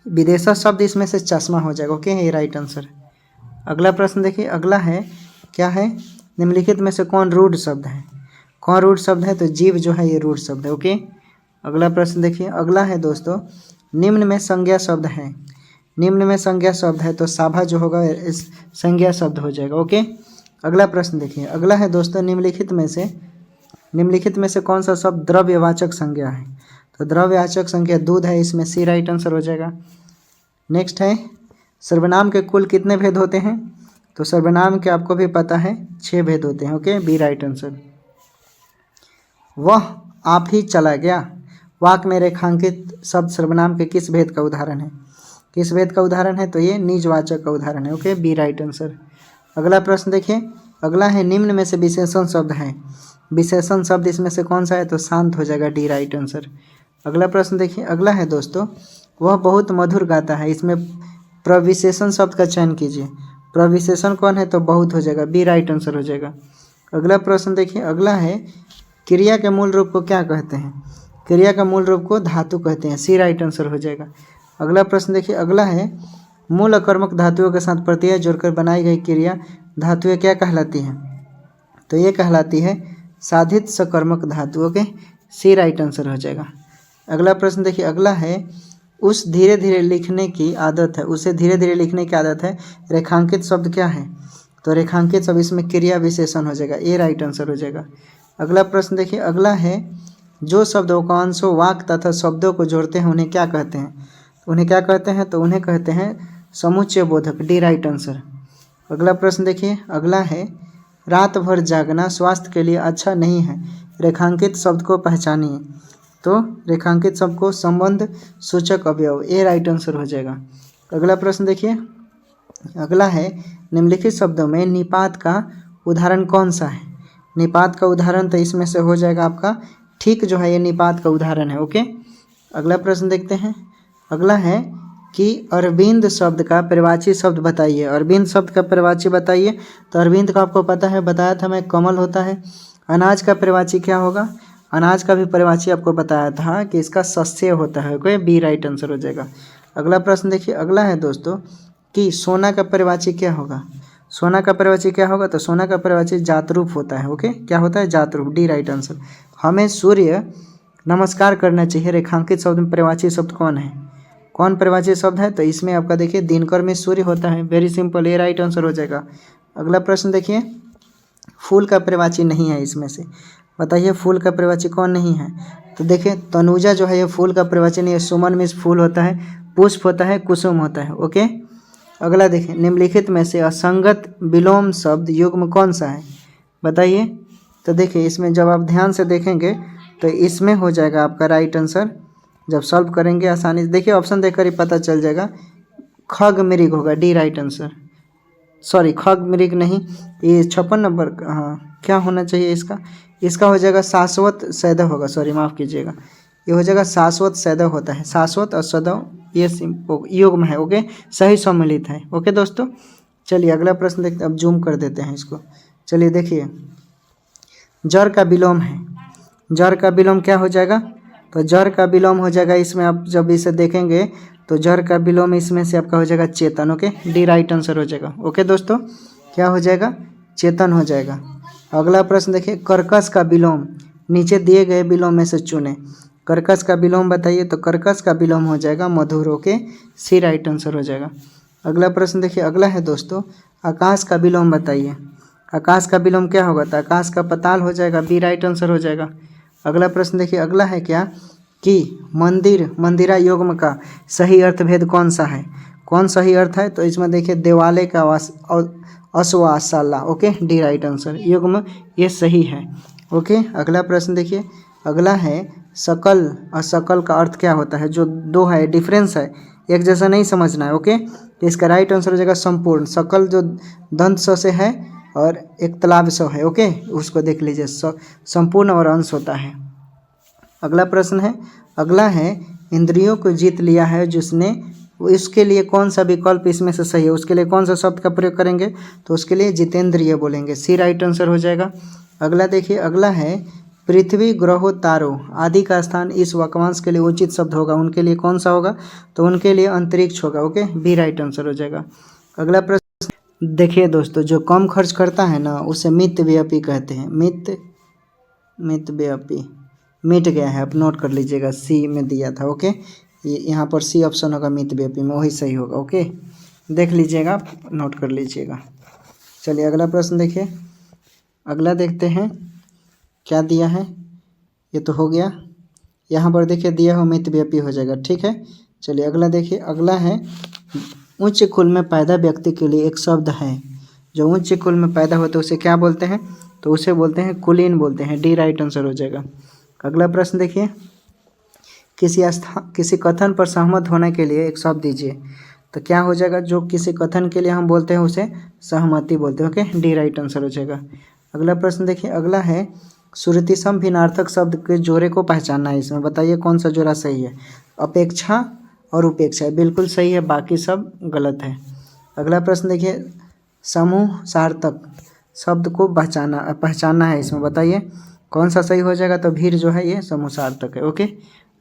A: विदेशज शब्द इसमें से चश्मा हो जाएगा। ओके, ये राइट आंसर। अगला प्रश्न देखिए, अगला है क्या है? निम्नलिखित में से कौन रूढ़ शब्द है? कौन रूढ़ शब्द है? तो जीव जो है ये रूढ़ शब्द है। ओके, अगला प्रश्न देखिए, अगला है दोस्तों निम्न में संज्ञा शब्द है। निम्न में संज्ञा शब्द है तो साभा जो होगा इस संज्ञा शब्द हो जाएगा। ओके, अगला प्रश्न देखिए, अगला है दोस्तों निम्नलिखित में से कौन सा शब्द द्रव्यवाचक संज्ञा है? तो द्रव्यवाचक संज्ञा दूध है, इसमें सी राइट आंसर हो जाएगा। नेक्स्ट है सर्वनाम के कुल कितने भेद होते हैं? तो सर्वनाम के आपको भी पता है 6 भेद होते हैं। Okay, B right answer. वह आप ही चला गया, वाक्य में रेखांकित शब्द सर्वनाम के किस भेद का उदाहरण है? किस भेद का उदाहरण है? तो ये निजवाचक का उदाहरण है। Okay, B right answer. अगला प्रश्न देखिए, अगला है निम्न में से विशेषण शब्द है। विशेषण शब्द इसमें से कौन सा है? तो शांत हो जाएगा, डी राइट आंसर। अगला प्रश्न देखिए, अगला है दोस्तों वह बहुत मधुर गाता है, इसमें प्रविशेषण शब्द का चयन कीजिए। प्रविशेषण कौन है? तो बहुत हो जाएगा, बी राइट आंसर हो जाएगा। अगला प्रश्न देखिए, अगला है क्रिया के मूल रूप को क्या कहते हैं? क्रिया का मूल रूप को धातु कहते हैं, सी राइट आंसर हो जाएगा। अगला प्रश्न देखिए, अगला है मूल अकर्मक धातुओं के साथ प्रत्यय जोड़कर बनाई गई क्रिया धातुएं क्या कहलाती हैं? तो ये कहलाती है साधित सकर्मक धातुओं के, सी राइट आंसर हो जाएगा। अगला प्रश्न देखिए, अगला है उस धीरे धीरे लिखने की आदत है, उसे धीरे धीरे लिखने की आदत है, रेखांकित शब्द क्या है? तो रेखांकित शब्द इसमें क्रिया विशेषण हो जाएगा, ए राइट आंसर हो जाएगा। अगला प्रश्न देखिए, अगला है जो शब्द वाक्यांशों वाक्य तथा शब्दों को जोड़ते हैं उन्हें क्या कहते हैं? उन्हें क्या कहते हैं? तो उन्हें कहते हैं समुच्चय बोधक, डी राइट आंसर। अगला प्रश्न देखिए, अगला है रात भर जागना स्वास्थ्य के लिए अच्छा नहीं है, रेखांकित शब्द को पहचानिए। तो रेखांकित शब्द को संबंध सूचक अवयव, ए राइट आंसर हो जाएगा। अगला प्रश्न देखिए, अगला है निम्नलिखित शब्दों में निपात का उदाहरण कौन सा है। निपात का उदाहरण तो इसमें से हो जाएगा आपका ठीक जो है, ये निपात का उदाहरण है। ओके, अगला प्रश्न देखते हैं। अगला है कि अरविंद शब्द का पर्यायवाची शब्द बताइए। अरविंद शब्द का पर्यायवाची बताइए। तो अरविंद का आपको पता है, बताया था मैं, कमल होता है। अनाज का पर्यायवाची क्या होगा? अनाज का भी पर्यायवाची आपको बताया था कि इसका सस्य होता है। ओके, बी राइट आंसर हो जाएगा। अगला प्रश्न देखिए, अगला है दोस्तों कि सोना का पर्यायवाची क्या होगा। सोना का पर्यायवाची क्या होगा? तो सोना का पर्यायवाची जातरूप होता है। ओके, क्या होता है? जातरूप, डी राइट आंसर। हमें सूर्य नमस्कार करना चाहिए, रेखांकित शब्द में पर्यायवाची शब्द कौन है? कौन पर्यायवाची शब्द है? तो इसमें आपका देखिए दिनकर में सूर्य होता है। वेरी सिंपल, ये राइट आंसर हो जाएगा। अगला प्रश्न देखिए, फूल का पर्यायवाची नहीं है इसमें से, बताइए फूल का पर्यायवाची कौन नहीं है? तो देखिए तनुजा जो है ये फूल का पर्यायवाची नहीं है। सुमन में फूल होता है, पुष्प होता है, कुसुम होता है। ओके, अगला देखिए, निम्नलिखित में से असंगत विलोम शब्द युग्म कौन सा है, बताइए। तो देखिए इसमें जब आप ध्यान से देखेंगे तो इसमें हो जाएगा आपका राइट आंसर। जब सॉल्व करेंगे आसानी से, देखिए ऑप्शन देखकर ही पता चल जाएगा। खग मृग होगा, डी राइट आंसर। सॉरी, खग मृग नहीं, ये 56 नंबर का, हाँ क्या होना चाहिए इसका? इसका हो जाएगा शाश्वत सैदव होगा। सॉरी माफ़ कीजिएगा, ये हो जाएगा शाश्वत सैदव होता है। शाश्वत और सदैव ये युग्म है। ओके, सही सम्मिलित है। ओके दोस्तों, चलिए अगला प्रश्न देखते हैं। अब जूम कर देते हैं इसको। चलिए देखिए, जर का विलोम है। जर का विलोम क्या हो जाएगा? तो जर का विलोम हो जाएगा इसमें, आप जब इसे देखेंगे तो जर का विलोम इसमें से आपका हो जाएगा चेतन। ओके, डी राइट आंसर हो जाएगा। ओके दोस्तों, क्या हो जाएगा? चेतन हो जाएगा। अगला प्रश्न देखिए, कर्कश का विलोम, नीचे दिए गए विलोम में से चुने। कर्कश का विलोम बताइए। तो कर्कश का विलोम हो जाएगा मधुर। ओके, सी राइट आंसर हो जाएगा। अगला प्रश्न देखिए, अगला है दोस्तों आकाश का विलोम बताइए। आकाश का विलोम क्या होगा? तो आकाश का पताल हो जाएगा, बी राइट आंसर हो जाएगा। अगला प्रश्न देखिए, अगला है क्या कि मंदिर, मंदिरा युग्म का सही अर्थभेद कौन सा है? कौन सही अर्थ है? तो इसमें देखिए देवालय का अश्वाशाला। Okay, D right answer. युग्म ये सही है। ओके, अगला प्रश्न देखिए, अगला है सकल और सकल का अर्थ क्या होता है? जो दो है, डिफरेंस है, एक जैसा नहीं समझना है। ओके, तो इसका राइट आंसर हो जाएगा संपूर्ण। सकल जो दंत स से है और एक तालाब स है। ओके, उसको देख लीजिए, संपूर्ण और अंश होता है। अगला प्रश्न है, अगला है इंद्रियों को जीत लिया है जिसने, उसके लिए कौन सा विकल्प इसमें से सही है? उसके लिए कौन सा शब्द का प्रयोग करेंगे? तो उसके लिए जितेंद्रिय बोलेंगे, सी राइट आंसर हो जाएगा। अगला देखिए, अगला है पृथ्वी ग्रहों तारों आदि का स्थान इस वाक्यांश के लिए उचित शब्द होगा, उनके लिए कौन सा होगा? तो उनके लिए अंतरिक्ष होगा। ओके, बी राइट आंसर हो जाएगा। अगला प्रश्न देखिए दोस्तों, जो कम खर्च करता है ना उसे मितव्ययी कहते हैं। मितव्ययी मिट गया है, आप नोट कर लीजिएगा, सी में दिया था। ओके, ये यहाँ पर सी ऑप्शन होगा मितव्ययी में, वही सही होगा। ओके, देख लीजिएगा, नोट कर लीजिएगा। चलिए अगला प्रश्न देखिए, अगला देखते हैं क्या दिया है। ये तो हो गया, यहाँ पर देखिए दिया हो मितव्ययी हो जाएगा। ठीक है, चलिए अगला देखिए, अगला है उच्च कुल में पैदा व्यक्ति के लिए एक शब्द है। जो उच्च कुल में पैदा होता है उसे क्या बोलते हैं? तो उसे बोलते हैं कुलीन बोलते हैं, डी राइट आंसर हो जाएगा। अगला प्रश्न देखिए, किसी कथन पर सहमत होने के लिए एक शब्द दीजिए। तो क्या हो जाएगा? जो किसी कथन के लिए हम बोलते हैं उसे सहमति बोलते हैं। ओके, डी राइट आंसर हो जाएगा। अगला प्रश्न देखिए, अगला है श्रुतिसम भिन्नार्थक शब्द के जोड़े को पहचानना है। इसमें बताइए कौन सा जोड़ा सही है? अपेक्षा और उपेक्षा बिल्कुल सही है, बाकी सब गलत है। अगला प्रश्न देखिए, समूह सार्थक शब्द को पहचानना है। इसमें बताइए कौन सा सही हो जाएगा? तो भीड़ जो है ये समूह सार्थक है। ओके,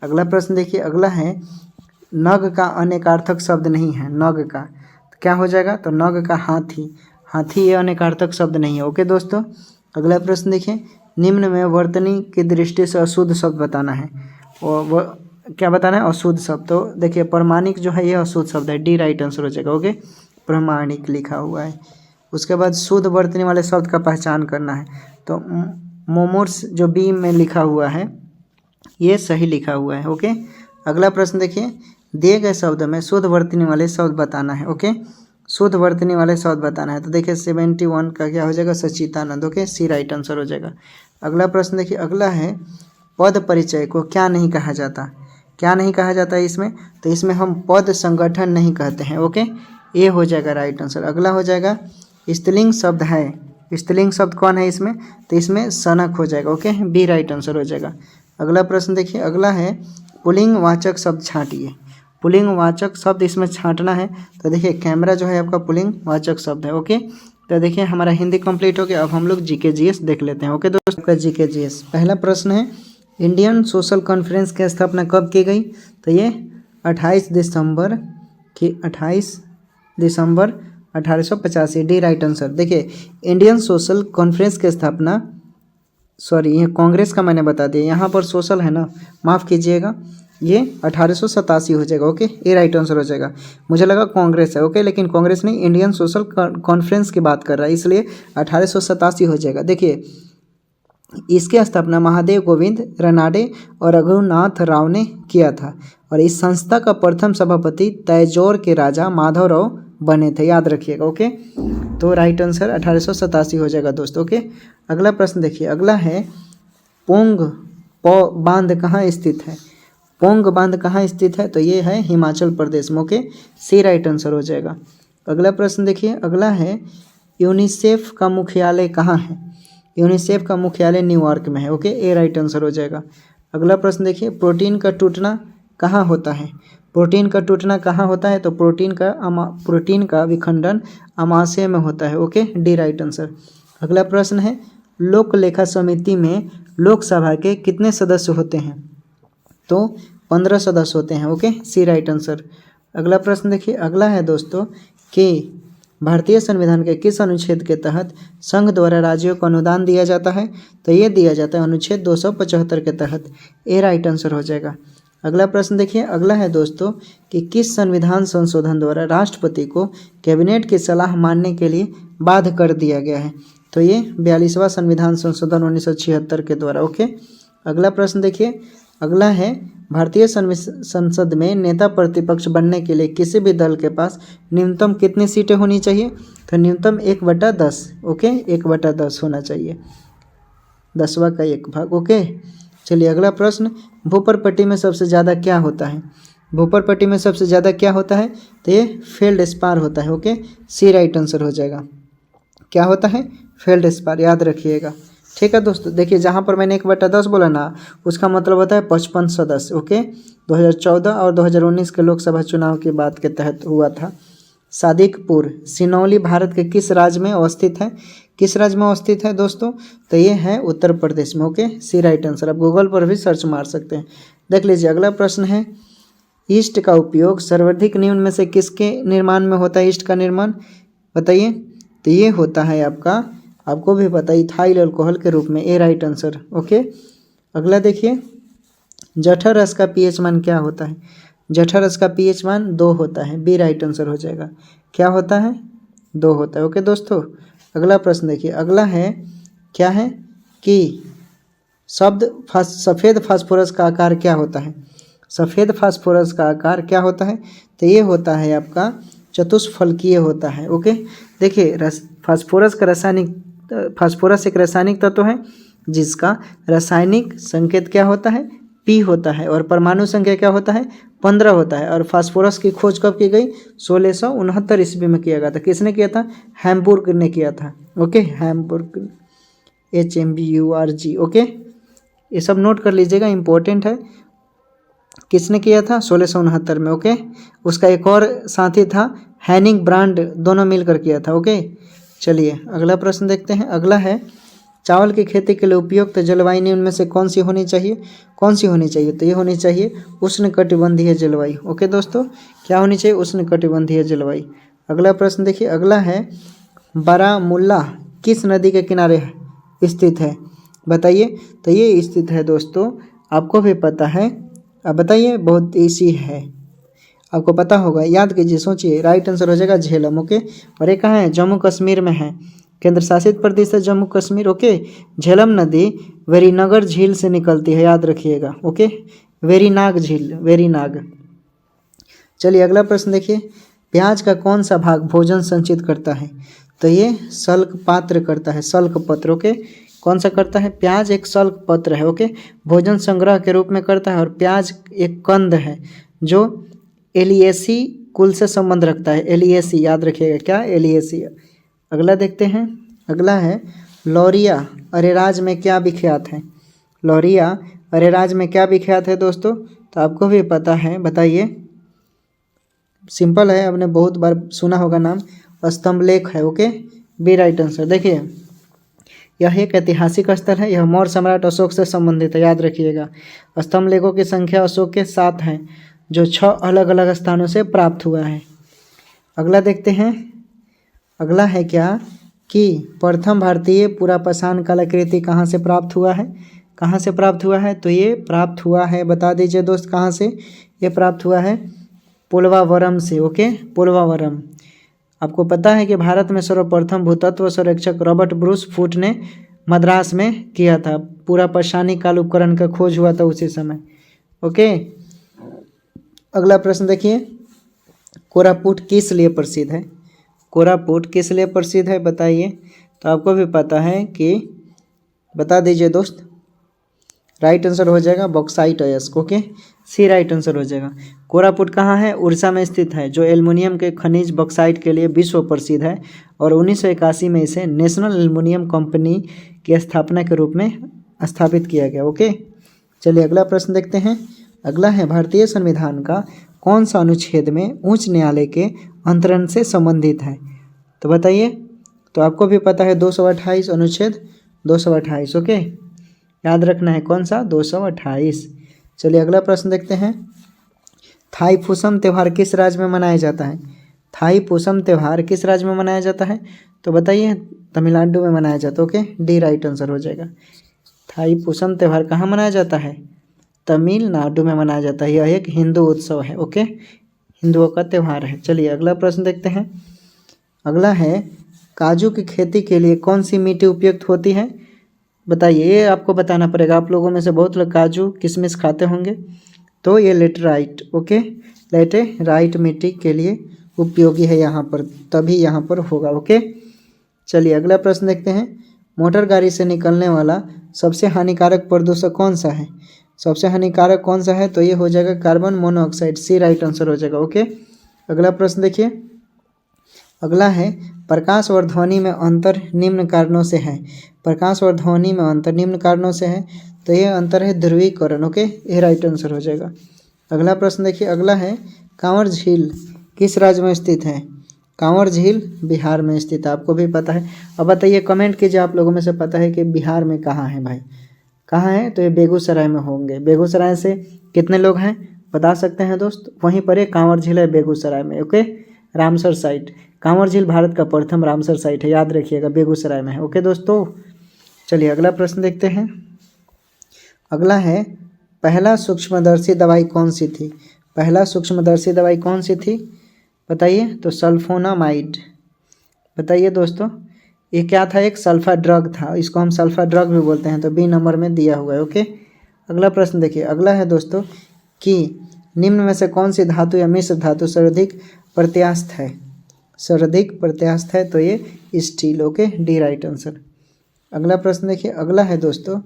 A: अगला प्रश्न देखिए, अगला है नग का अनेकार्थक शब्द नहीं है। नग का तो क्या हो जाएगा? तो नग का हाथी, हाथी ये अनेकार्थक शब्द नहीं है। ओके दोस्तों, अगला प्रश्न देखिए, निम्न में वर्तनी की दृष्टि से अशुद्ध शब्द बताना है। और क्या बताना है? अशुद्ध शब्द। तो देखिए प्रमाणिक जो है ये अशुद्ध शब्द है, डी राइट आंसर हो जाएगा। ओके, प्रमाणिक लिखा हुआ है। उसके बाद शुद्ध वर्तनी वाले शब्द का पहचान करना है। तो मोमोर्स जो बी में लिखा हुआ है ये सही लिखा हुआ है। ओके, अगला प्रश्न देखिए, दिए गए शब्द में शुद्ध वर्तनी वाले शब्द बताना है। ओके, शुद्ध वर्तनी वाले शब्द बताना है। तो देखिए 71 का क्या हो जाएगा, सचितानंद। ओके, सी राइट आंसर हो जाएगा। अगला प्रश्न देखिए, अगला है पद परिचय को क्या नहीं कहा जाता। क्या नहीं कहा जाता है इसमें, तो इसमें हम पद संगठन नहीं कहते हैं। ओके, ये हो जाएगा राइट आंसर। अगला हो जाएगा स्त्रीलिंग शब्द है। स्त्रीलिंग शब्द कौन है इसमें, तो इसमें सनक हो जाएगा। ओके, बी राइट आंसर हो जाएगा। अगला प्रश्न देखिए, अगला है पुल्लिंग वाचक शब्द छांटिए। पुल्लिंग वाचक शब्द इसमें छांटना है। तो देखिए कैमरा जो है आपका पुल्लिंग वाचक शब्द है। ओके, तो देखिए हमारा हिंदी कंप्लीट हो गया। अब हम लोग जीके जीएस देख लेते हैं। ओके दोस्तों, आपका जीके जीएस पहला प्रश्न है, इंडियन सोशल कॉन्फ्रेंस की स्थापना कब की गई। तो ये 28 दिसंबर 1885, डी राइट आंसर। देखिए इंडियन सोशल कॉन्फ्रेंस की स्थापना, सॉरी ये कांग्रेस का मैंने बता दिया, यहाँ पर सोशल है ना, माफ़ कीजिएगा, ये 1887 हो जाएगा। ओके, ये राइट आंसर हो जाएगा। मुझे लगा कांग्रेस है। ओके, लेकिन कांग्रेस नहीं, इंडियन सोशल कॉन्फ्रेंस की बात कर रहा है, इसलिए 1887 हो जाएगा। देखिए इसकी स्थापना महादेव गोविंद रनाडे और रघुनाथ राव ने किया था और इस संस्था का प्रथम सभापति तैजौर के राजा माधवराव बने थे, याद रखिएगा। ओके, तो राइट आंसर 1887 हो जाएगा दोस्तों। ओके, अगला प्रश्न देखिए, अगला है पोंग बांध कहाँ स्थित है। पोंग बांध कहाँ स्थित है, तो ये है हिमाचल प्रदेश में। ओके, सी राइट आंसर हो जाएगा। अगला प्रश्न देखिए, अगला है यूनिसेफ का मुख्यालय कहाँ है। यूनिसेफ का मुख्यालय न्यूयॉर्क में है। ओके, ए राइट आंसर हो जाएगा। अगला प्रश्न देखिए, प्रोटीन का टूटना कहाँ होता है। प्रोटीन का टूटना कहाँ होता है, तो प्रोटीन का विखंडन अमाशय में होता है। Okay, D right answer. अगला प्रश्न है, लोक लेखा समिति में लोकसभा के कितने सदस्य होते हैं, तो 15 सदस्य होते हैं। ओके, सी राइट आंसर। अगला प्रश्न देखिए, अगला है दोस्तों कि भारतीय संविधान के किस अनुच्छेद के तहत संघ द्वारा राज्यों को अनुदान दिया जाता है, तो ये दिया जाता है अनुच्छेद 275 के तहत। ए राइट आंसर हो जाएगा। अगला प्रश्न देखिए, अगला है दोस्तों कि किस संविधान संशोधन द्वारा राष्ट्रपति को कैबिनेट की सलाह मानने के लिए बाध्य कर दिया गया है, तो ये 42वां संविधान संशोधन 1976 के द्वारा। ओके, अगला प्रश्न देखिए, अगला है भारतीय संसद में नेता प्रतिपक्ष बनने के लिए किसी भी दल के पास न्यूनतम कितनी सीटें होनी चाहिए, तो न्यूनतम 1/10। ओके, 1/10 होना चाहिए, 10वां का 1 भाग। ओके, चलिए अगला प्रश्न, भूपर पट्टी में सबसे ज़्यादा क्या होता है। भूपर पट्टी में सबसे ज़्यादा क्या होता है, तो ये फेल्डस्पार होता है। ओके, सी राइट आंसर हो जाएगा। क्या होता है, फेल्डस्पार, याद रखिएगा। ठीक है दोस्तों, देखिए जहाँ पर मैंने 1/10 बोला ना, उसका मतलब होता है 55 सदस्य। ओके, 2014 और 2019 के लोकसभा चुनाव की बात के तहत हुआ था। सादिकपुर सिनौली भारत के किस राज्य में अवस्थित है। किस राज्य में अवस्थित है दोस्तों, तो ये है उत्तर प्रदेश में। ओके, सी राइट आंसर। आप गूगल पर भी सर्च मार सकते हैं। देख लीजिए अगला प्रश्न है, ईस्ट का उपयोग सर्वाधिक निम्न में से किसके निर्माण में होता है। ईस्ट का निर्माण बताइए, तो ये होता है आपको भी पता है, इथाइल अल्कोहल के रूप में। ए राइट आंसर। ओके, अगला देखिए, जठर रस का पीएच मान क्या होता है। जठर रस का पीएच मान 2 होता है। बी राइट आंसर हो जाएगा। क्या होता है, 2 होता है। ओके दोस्तों, अगला प्रश्न देखिए, अगला है क्या है कि सफ़ेद फास्फोरस का आकार क्या होता है। सफ़ेद फास्फोरस का आकार क्या होता है, तो ये होता है आपका चतुष्फलकीय होता है। ओके, देखिए फास्फोरस एक रासायनिक तत्व है जिसका रासायनिक संकेत क्या होता है, P होता है, और परमाणु संख्या क्या होता है, 15 होता है। और फास्फोरस की खोज कब की गई, 1669 ईस्वी में किया गया था। किसने किया था, हैम्बुर्ग ने किया था। Okay, Hamburg, HMBURG। ओके, ये सब नोट कर लीजिएगा, इंपॉर्टेंट है। किसने किया था, 1669 में। ओके, उसका एक और साथी था हैनिंग ब्रांड, दोनों मिलकर किया था। ओके, चलिए अगला प्रश्न देखते हैं। अगला है, चावल की खेती के लिए उपयुक्त जलवायु निम्न में से कौन सी होनी चाहिए। कौन सी होनी चाहिए, तो ये होनी चाहिए उष्णकटिबंधीय जलवायु। ओके दोस्तों, क्या होनी चाहिए, उष्णकटिबंधीय जलवायु। अगला प्रश्न देखिए, अगला है, बारामूला किस नदी के किनारे स्थित है, बताइए। तो ये स्थित है दोस्तों, आपको भी पता है, अब बताइए, बहुत ईजी है, आपको पता होगा, याद कीजिए, सोचिए। राइट आंसर हो जाएगा झेलम। ओके, और ये कहाँ है, जम्मू कश्मीर में है, केंद्र शासित प्रदेश है जम्मू कश्मीर। ओके, झेलम नदी वेरीनगर झील से निकलती है, याद रखिएगा। ओके, वेरीनाग झील, वेरीनाग। चलिए अगला प्रश्न देखिए, प्याज का कौन सा भाग भोजन संचित करता है? तो ये सल्क पात्र करता है, सल्क पत्र। ओके, कौन सा करता है? प्याज एक सल्क पत्र है। ओके, भोजन संग्रह के रूप में करता है और प्याज एक कंद है जो एलिएसी कुल से संबंध रखता है। एलिएसी याद रखिएगा, क्या? एलिएसी। अगला देखते हैं, अगला है लौरिया अरेराज में क्या विख्यात है? लौरिया अरेराज में क्या विख्यात है दोस्तों? तो आपको भी पता है, बताइए। सिंपल है, आपने बहुत बार सुना होगा नाम, स्तंभलेख है। Okay, B right answer. देखिए यह एक ऐतिहासिक स्थल है, यह मौर्य सम्राट अशोक से संबंधित है, याद रखिएगा। स्तंभलेखों की संख्या अशोक के 7 है, जो 6 अलग अलग स्थानों से प्राप्त हुआ है। अगला देखते हैं, अगला है क्या कि प्रथम भारतीय पुरापाषाण कलाकृति कहाँ से प्राप्त हुआ है? कहाँ से प्राप्त हुआ है? तो ये प्राप्त हुआ है, बता दीजिए दोस्त, कहाँ से ये प्राप्त हुआ है? पुलवावरम से। ओके, पुलवावरम। आपको पता है कि भारत में सर्वप्रथम भूतत्व सर्वेक्षक रॉबर्ट ब्रूस फूट ने मद्रास में किया था। पुरापाषाणी काल उपकरण का खोज हुआ था उसी समय। ओके, अगला प्रश्न देखिए, कोरापुट किस लिए प्रसिद्ध है? कोरापुट किस लिए प्रसिद्ध है बताइए। तो आपको भी पता है कि, बता दीजिए दोस्त। राइट आंसर हो जाएगा बॉक्साइट अयस्क। ओके, सी राइट आंसर हो जाएगा। कोरापुट कहाँ है? उड़ीसा में स्थित है, जो एल्युमिनियम के खनिज बॉक्साइट के लिए विश्व प्रसिद्ध है और 1981 में इसे नेशनल एल्युमिनियम कंपनी की स्थापना के रूप में स्थापित किया गया। ओके, चलिए अगला प्रश्न देखते हैं। अगला है भारतीय संविधान का कौन सा अनुच्छेद में उच्च न्यायालय के अंतरण से संबंधित है? तो बताइए। तो आपको भी पता है 228, अनुच्छेद 228। ओके, याद रखना है कौन सा? 228। चलिए अगला प्रश्न देखते हैं, थाईपुसम त्यौहार किस राज्य में मनाया जाता है? थाईपुसम त्यौहार किस राज्य में मनाया जाता है? तो बताइए। तमिलनाडु में मनाया जाता है। ओके, डी राइट आंसर हो जाएगा। थाईपुसम त्यौहार कहाँ मनाया जाता है? तमिलनाडु में मनाया जाता है। यह एक हिंदू उत्सव है। ओके, हिंदुओं का त्यौहार है। चलिए अगला प्रश्न देखते हैं। अगला है, काजू की खेती के लिए कौन सी मिट्टी उपयुक्त होती है? बताइए, ये आपको बताना पड़ेगा। आप लोगों में से बहुत लोग काजू किशमिश खाते होंगे, तो ये लेटेराइट। ओके, लेटेराइट मिट्टी के लिए उपयोगी है यहाँ पर, तभी यहाँ पर होगा। ओके, चलिए अगला प्रश्न देखते हैं। मोटर गाड़ी से निकलने वाला सबसे हानिकारक प्रदूषक कौन सा है? सबसे हानिकारक कौन सा है? तो ये हो जाएगा कार्बन मोनोऑक्साइड। सी राइट आंसर हो जाएगा। ओके, अगला प्रश्न देखिए। अगला है, प्रकाश और ध्वनि में अंतर निम्न कारणों से है। प्रकाश और ध्वनि में अंतर निम्न कारणों से है, तो ये अंतर है ध्रुवीकरण। ओके, ये राइट आंसर हो जाएगा। अगला प्रश्न देखिए। अगला है, कांवर झील किस राज्य में स्थित है? कांवर झील बिहार में स्थित है, आपको भी पता है। अब बताइए, कमेंट कीजिए आप लोगों में से पता है कि बिहार में कहाँ है भाई, कहाँ है? तो ये बेगूसराय में होंगे। बेगूसराय से कितने लोग हैं बता सकते हैं दोस्त? वहीं पर एक कांवर झील है बेगूसराय में। Okay, Ramsar site. कांवर झील भारत का प्रथम रामसर साइट है, याद रखिएगा, बेगूसराय में है। ओके दोस्तों, चलिए अगला प्रश्न देखते हैं। अगला है, पहला सूक्ष्मदर्शी दवाई कौन सी थी? पहला सूक्ष्मदर्शी दवाई कौन सी थी बताइए। तो सल्फोनामाइड। बताइए दोस्तों, ये क्या था? एक सल्फा ड्रग था, इसको हम सल्फा ड्रग भी बोलते हैं, तो बी नंबर में दिया हुआ है। ओके, अगला प्रश्न देखिए। अगला है दोस्तों कि निम्न में से कौन सी धातु या मिश्र धातु सर्वाधिक प्रत्यास्थ है? सर्वाधिक प्रत्यास्थ है, तो ये steel. Okay, D right answer. अगला प्रश्न देखिए। अगला है दोस्तों,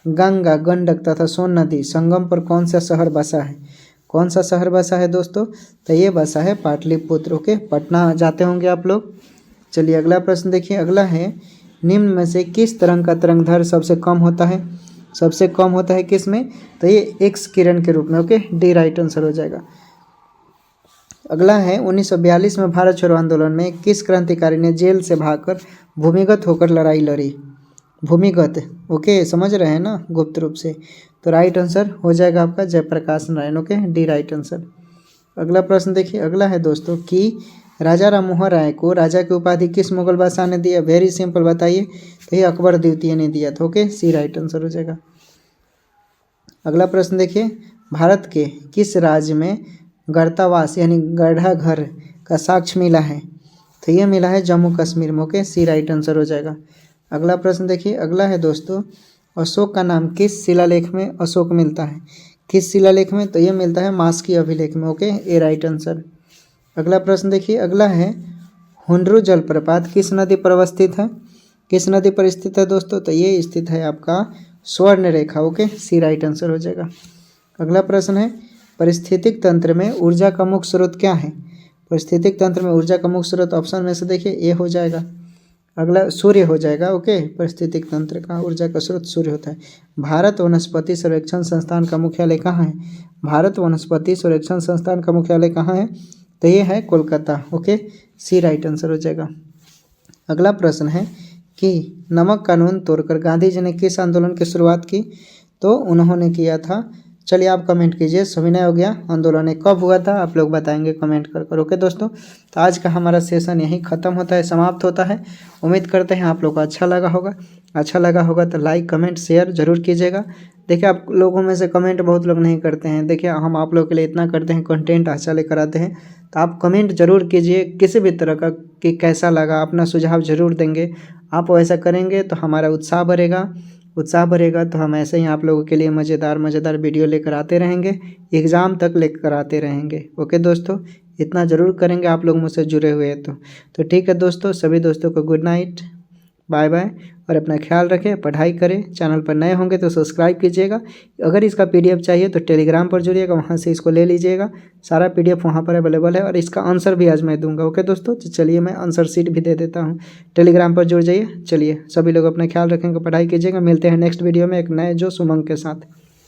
A: गंगा, गंडक तथा सोन नदी संगम पर कौन सा शहर बसा है? कौन सा शहर बसा है दोस्तों? तो ये बसा है पाटलिपुत्र। ओके, पटना जाते होंगे आप लोग। चलिए अगला प्रश्न देखिए। अगला है, निम्न में से किस तरंग का तरंगदैर्घ्य सबसे कम होता है? सबसे कम होता है किस में? तो ये एक्स किरण के रूप में। ओके, डी राइट आंसर हो जाएगा। अगला है, 1942 में भारत छोड़ो आंदोलन में किस क्रांतिकारी ने जेल से भागकर भूमिगत होकर लड़ाई लड़ी? भूमिगत। ओके, समझ रहे हैं ना, गुप्त रूप से। तो राइट आंसर हो जाएगा आपका Jayaprakash Narayan. Okay, D right answer. अगला प्रश्न देखिए। अगला है दोस्तों कि राजा राममोहन राय को राजा की उपाधि किस मुगल बादशाह ने दिया? वेरी सिंपल, बताइए। तो ये अकबर द्वितीय ने दिया था। ओके, सी राइट आंसर हो जाएगा। अगला प्रश्न देखिए। भारत के किस राज्य में गर्तावास यानी गड्ढा घर का साक्ष्य मिला है? तो ये मिला है जम्मू कश्मीर में। ओके, सी राइट आंसर हो जाएगा। अगला प्रश्न देखिए। अगला है दोस्तों, अशोक का नाम किस शिलालेख में अशोक मिलता है? किस शिलालेख में? तो ये मिलता है मास्की अभिलेख में। ओके, ए राइट आंसर। अगला प्रश्न देखिए, अगला है हुंड्रू जलप्रपात किस नदी पर अवस्थित है? किस नदी पर स्थित है दोस्तों? तो ये स्थित है आपका स्वर्ण रेखा। ओके, सी राइट आंसर हो जाएगा। अगला प्रश्न है परिस्थितिक तंत्र में ऊर्जा का मुख्य स्रोत क्या है? परिस्थितिक तंत्र में ऊर्जा का मुख्य स्रोत ऑप्शन में से देखिए ए हो जाएगा। अगला सूर्य हो जाएगा। ओके, परिस्थितिक तंत्र का ऊर्जा का स्रोत सूर्य होता है। भारत वनस्पति सर्वेक्षण संस्थान का मुख्यालय कहाँ है? भारत वनस्पति सर्वेक्षण संस्थान का मुख्यालय कहाँ है? तो ये है कोलकाता। ओके, सी राइट आंसर हो जाएगा। अगला प्रश्न है कि नमक कानून तोड़कर गांधी जी ने किस आंदोलन की शुरुआत की? तो उन्होंने किया था, चलिए आप कमेंट कीजिए, सविनय अवज्ञा आंदोलन है कब हुआ था? आप लोग बताएंगे कमेंट कर। ओके दोस्तों, तो आज का हमारा सेशन यहीं ख़त्म होता है, समाप्त होता है। उम्मीद करते हैं आप लोग को अच्छा लगा होगा। अच्छा लगा होगा तो लाइक कमेंट शेयर जरूर कीजिएगा। देखिए, आप लोगों में से कमेंट बहुत लोग नहीं करते हैं। देखिए, हम आप लोग के लिए इतना करते हैं, कंटेंट अच्छा लेकर आते हैं, तो आप कमेंट जरूर कीजिए किसी भी तरह का कि कैसा लगा, अपना सुझाव जरूर देंगे। आप वैसा करेंगे तो हमारा उत्साह बढ़ेगा तो हम ऐसे ही आप लोगों के लिए मज़ेदार वीडियो लेकर आते रहेंगे, एग्ज़ाम तक लेकर आते रहेंगे। ओके दोस्तों, इतना ज़रूर करेंगे आप लोग मुझसे जुड़े हुए हैं तो ठीक है दोस्तों, सभी दोस्तों को गुड नाइट, बाय बाय, और अपना ख्याल रखें, पढ़ाई करें। चैनल पर नए होंगे तो सब्सक्राइब कीजिएगा। अगर इसका PDF चाहिए तो टेलीग्राम पर जुड़िएगा, वहाँ से इसको ले लीजिएगा। सारा PDF वहाँ पर अवेलेबल है और इसका आंसर भी आज मैं दूंगा। ओके दोस्तों, तो चलिए मैं आंसर शीट भी दे देता हूँ, टेलीग्राम पर जुड़ जाइए। चलिए, सभी लोग अपना ख्याल रखेंगे, पढ़ाई कीजिएगा। मिलते हैं नेक्स्ट वीडियो में एक नए जोश उमंग के साथ।